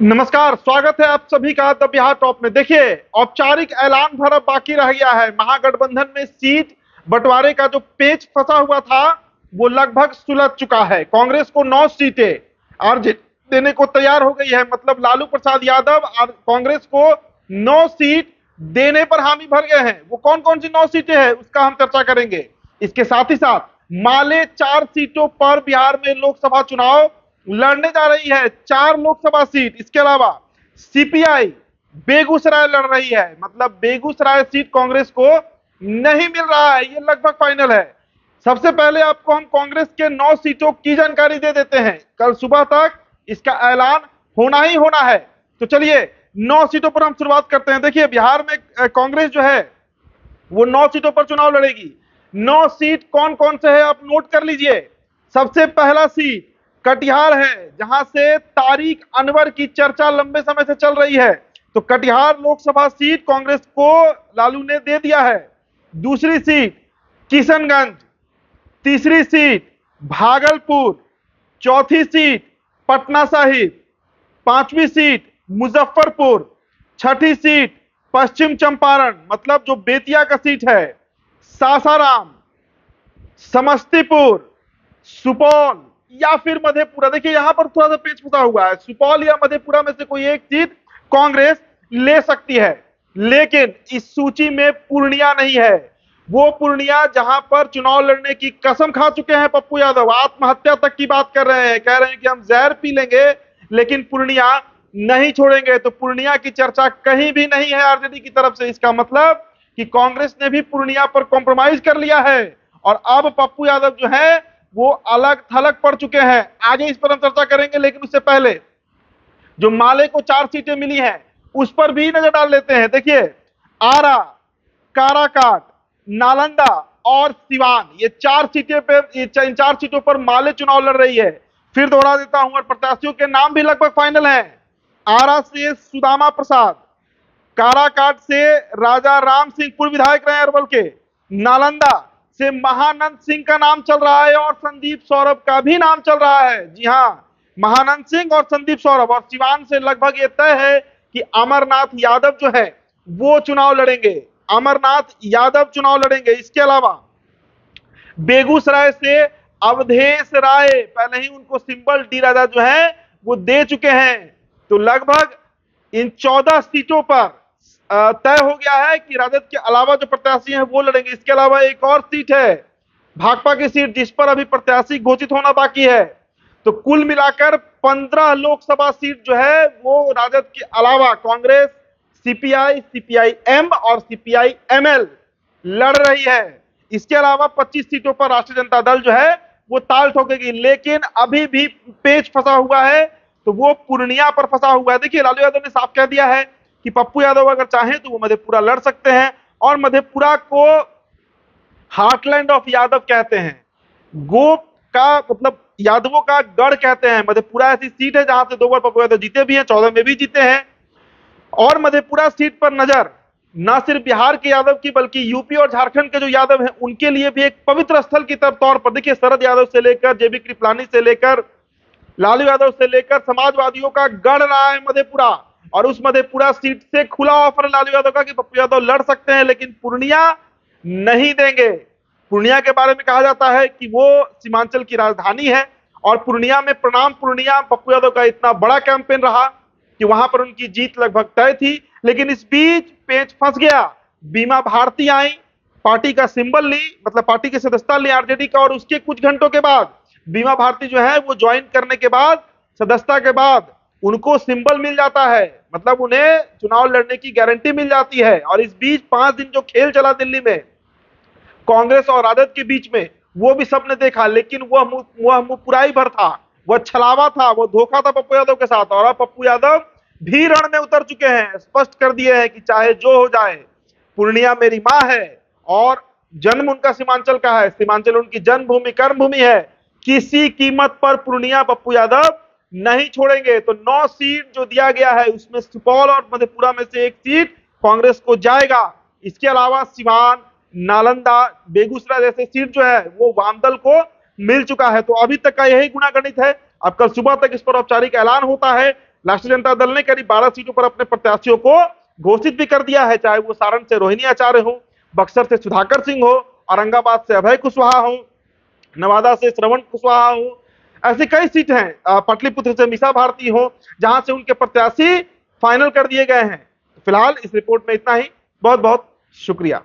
नमस्कार, स्वागत है आप सभी का द बिहार टॉप में। देखिए, औपचारिक ऐलान भर अब बाकी रह गया है। महागठबंधन में सीट बंटवारे का जो पेच फंसा हुआ था वो लगभग सुलझ चुका है। कांग्रेस को 9 सीटें आरजेडी देने को तैयार हो गई है। मतलब लालू प्रसाद यादव और कांग्रेस को 9 सीट देने पर हामी भर गए हैं। वो कौन कौन सी 9 सीटें हैं उसका हम चर्चा करेंगे। इसके साथ ही साथ माले 4 सीटों पर बिहार में लोकसभा चुनाव लड़ने जा रही है। 4 लोकसभा सीट। इसके अलावा सीपीआई बेगूसराय लड़ रही है। मतलब बेगूसराय सीट कांग्रेस को नहीं मिल रहा है, ये लगभग फाइनल है। सबसे पहले आपको हम कांग्रेस के 9 सीटों की जानकारी दे देते हैं। कल सुबह तक इसका ऐलान होना ही होना है। तो चलिए 9 सीटों पर हम शुरुआत करते हैं। देखिए, बिहार में कांग्रेस जो है वो 9 सीटों पर चुनाव लड़ेगी। 9 सीट कौन कौन से है आप नोट कर लीजिए। सबसे पहला सीट कटिहार है, जहां से तारिक अनवर की चर्चा लंबे समय से चल रही है। तो कटिहार लोकसभा सीट कांग्रेस को लालू ने दे दिया है। दूसरी सीट किशनगंज, तीसरी सीट भागलपुर, चौथी सीट पटना साहिब, पांचवी सीट मुजफ्फरपुर, छठी सीट पश्चिम चंपारण मतलब जो बेतिया का सीट है, सासाराम, समस्तीपुर, सुपौल या फिर मधेपुरा। देखिए यहां पर थोड़ा सा पेच फंसा हुआ है। सुपौल या मधेपुरा में से कोई एक सीट कांग्रेस ले सकती है, लेकिन इस सूची में पूर्णिया नहीं है। वो पूर्णिया जहां पर चुनाव लड़ने की कसम खा चुके हैं पप्पू यादव, आत्महत्या तक की बात कर रहे हैं, कह रहे हैं कि हम जहर पी लेंगे लेकिन पूर्णिया नहीं छोड़ेंगे। तो पूर्णिया की चर्चा कहीं भी नहीं है आरजेडी की तरफ से। इसका मतलब कि कांग्रेस ने भी पूर्णिया पर कॉम्प्रोमाइज कर लिया है और अब पप्पू यादव जो है वो अलग थलग पड़ चुके हैं। आगे इस पर हम चर्चा करेंगे, लेकिन उससे पहले जो माले को 4 सीटें मिली हैं उस पर भी नजर डाल लेते हैं। देखिए, आरा, काराकाट, नालंदा और सिवान, ये 4 सीटें पे इन 4 सीटों पर माले चुनाव लड़ रही है। फिर दोहरा देता हूं, और प्रत्याशियों के नाम भी लगभग फाइनल हैं। आरा से सुदामा प्रसाद, काराकाट से राजा राम सिंह, पूर्व विधायक रहे अरवल के, नालंदा से महानंद सिंह का नाम चल रहा है और संदीप सौरभ का भी नाम चल रहा है। जी हां, महानंद सिंह और संदीप सौरभ। और सिवान से लगभग ये तय है कि अमरनाथ यादव जो है वो चुनाव लड़ेंगे। अमरनाथ यादव चुनाव लड़ेंगे। इसके अलावा बेगूसराय से अवधेश राय, पहले ही उनको सिंबल डी राजा जो है वो दे चुके हैं। तो लगभग इन 14 सीटों पर तय हो गया है कि राजद के अलावा जो प्रत्याशी हैं वो लड़ेंगे। इसके अलावा एक और सीट है भाकपा की सीट, जिस पर अभी प्रत्याशी घोषित होना बाकी है। तो कुल मिलाकर 15 लोकसभा सीट जो है वो राजद के अलावा कांग्रेस, सीपीआई, सीपीआई एम और सीपीआई एमएल लड़ रही है। इसके अलावा 25 सीटों पर राष्ट्रीय जनता दल जो है वो ताल ठोकेगी। लेकिन अभी भी पेच फंसा हुआ है, तो वो पूर्णिया पर फंसा हुआ है। देखिए, लालू यादव ने साफ कह दिया है कि पप्पू यादव अगर चाहें तो वो मधेपुरा लड़ सकते हैं, और मधेपुरा को हार्टलैंड ऑफ यादव कहते हैं। गोप का मतलब यादवों का गढ़ कहते हैं। मधेपुरा ऐसी सीट है जहां से 2 बार पप्पू यादव जीते भी हैं, 14 में भी जीते हैं। और मधेपुरा सीट पर नजर न सिर्फ बिहार के यादव की बल्कि यूपी और झारखंड के जो यादव हैं उनके लिए भी एक पवित्र स्थल की तौर पर। देखिए, शरद यादव से लेकर जेबी कृपलानी से लेकर लालू यादव से लेकर समाजवादियों का गढ़ रहा है मधेपुरा। और उस मधेपुरा सीट से खुला ऑफर लालू यादव का कि पप्पू यादव लड़ सकते हैं, लेकिन पूर्णिया नहीं देंगे। पूर्णिया के बारे में कहा जाता है कि वो सीमांचल की राजधानी है, और पूर्णिया में प्रणाम पूर्णिया पप्पू यादव का इतना बड़ा कैंपेन रहा कि वहां पर उनकी जीत लगभग तय थी। लेकिन इस बीच पेच फंस गया। बीमा भारती आई, पार्टी का सिंबल ली, मतलब पार्टी की सदस्यता ली आरजेडी का, और उसके कुछ घंटों के बाद बीमा भारती जो है वो ज्वाइन करने के बाद, सदस्यता के बाद उनको सिंबल मिल जाता है। मतलब उन्हें चुनाव लड़ने की गारंटी मिल जाती है। और इस बीच 5 दिन जो खेल चला दिल्ली में कांग्रेस और राजद के बीच में, वो भी सबने देखा। लेकिन वह मुपुराई भर था, वह छलावा था, वह धोखा था पप्पू यादव के साथ। और अब पप्पू यादव भी रण में उतर चुके हैं, स्पष्ट कर दिए हैं कि चाहे जो हो जाए, पूर्णिया मेरी मां है और जन्म उनका सीमांचल का है, सीमांचल उनकी जन्मभूमि कर्मभूमि है। किसी कीमत पर पूर्णिया पप्पू यादव नहीं छोड़ेंगे। तो 9 सीट जो दिया गया है उसमें सुपौल और मधेपुरा में से एक सीट कांग्रेस को जाएगा। इसके अलावा सिवान, नालंदा, बेगूसराय जैसे सीट जो है वो वामदल को मिल चुका है। तो अभी तक का यही गुणागणित है। अब कल सुबह तक इस पर औपचारिक ऐलान होता है राष्ट्रीय जनता दल ने करीब 12 सीटों पर अपने प्रत्याशियों को घोषित भी कर दिया है, चाहे वो सारण से रोहिणी आचार्य हो, बक्सर से सुधाकर सिंह हो, औरंगाबाद से अभय कुशवाहा हो, नवादा से श्रवण कुशवाहा हो। ऐसी कई सीट हैं, पाटलिपुत्र से मीसा भारती हो, जहां से उनके प्रत्याशी फाइनल कर दिए गए हैं। फिलहाल इस रिपोर्ट में इतना ही। बहुत बहुत शुक्रिया।